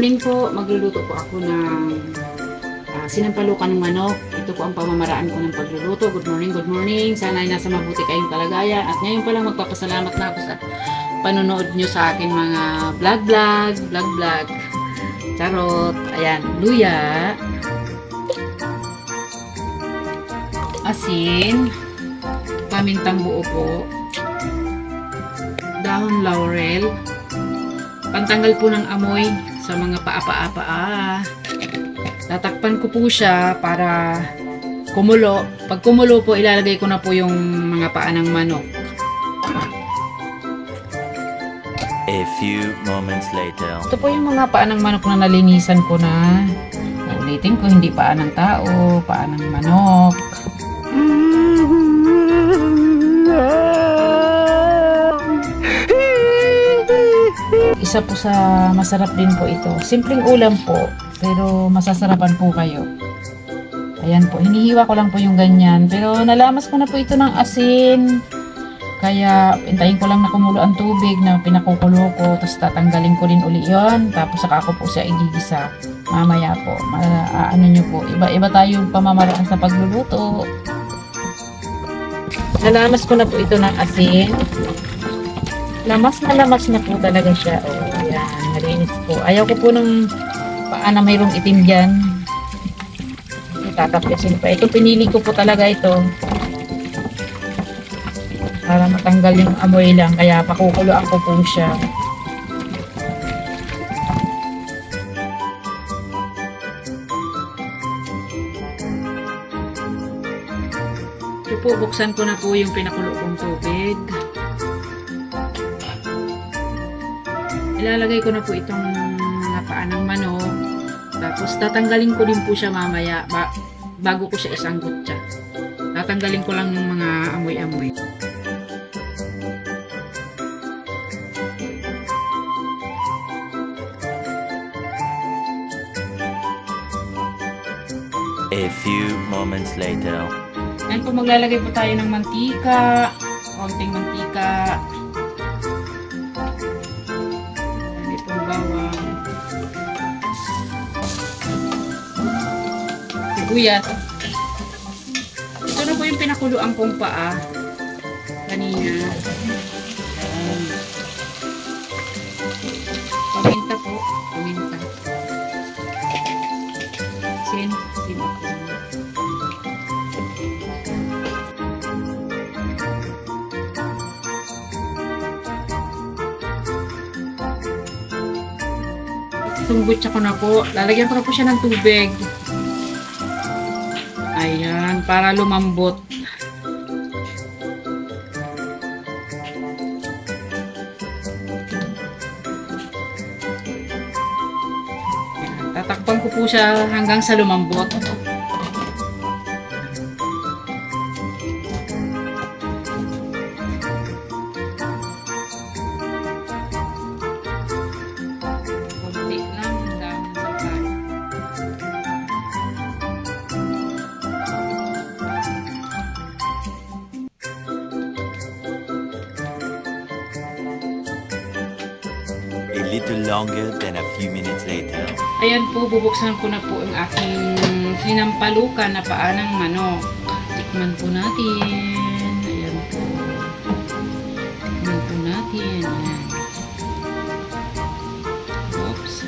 morning po, magluluto po ako ng sinampalukan ng manok. Ito po ang pamamaraan ko ng pagluluto. Good morning, good morning. Sana ay nasa mabuti kayong kalagayan. At ngayon pa lang magpapasalamat na ako sa panonood nyo sa akin mga vlog. Charot. Ayan, luya. Asin. Pamintang buo po. Dahon laurel. Pantanggal po ng amoy sa mga paa. Tatakpan ko po siya para kumulo. Pag kumulo po, ilalagay ko na po yung mga paa ng manok. A few moments later. Ito po yung mga paa ng manok na nalinisan ko na. Ulitin ko, hindi paa ng tao, paa ng manok. Isa po sa masarap din po ito. Simpleng ulam po, pero masasarapan po kayo. Ayan po, hinihiwa ko lang po yung ganyan. Pero nalamas ko na po ito ng asin. Kaya hintayin ko lang na kumulo ang tubig na pinakukulo ko. Tapos tatanggalin ko din uli yun. Tapos saka ko po siya igigisa. Mamaya po, ano nyo po, iba-iba tayong pamamaraan sa pagluluto. Nalamas ko na po ito ng asin. Lamas na po talaga siya. O, ayan, nalinis po. Ayaw ko po ng paa na mayroong itim dyan. Tatapyasin pa. Ito, pinili ko po talaga ito. Para matanggal yung amoy lang. Kaya pakukuloan ko po siya. Ito po, buksan ko na po yung pinakulo kong tubig. Ilalagay ko na po itong mga paa ng manok. Tapos tatanggalin ko din po siya mamaya bago ko siya isanggot siya. Tatanggalin ko lang ng mga amoy-amoy. A few moments later. Yan po, maglalagay po tayo ng mantika. Konting mantika. Bawang, sibuyas. Ito na po yung pinakuluan kong paa kanina. Paminta po, paminta. Sin. Sumbutsa ko na po. Lalagyan ko na po siya ng tubig. Ayan, para lumambot. Ayan, tatakpan ko po siya hanggang sa lumambot. A little longer than a few minutes later. Ayan po, bubuksan ko na po ang aking sinampalukan na paa ng manok. Tikman po natin. Ayan po. Tikman po natin. Ayan. Oops.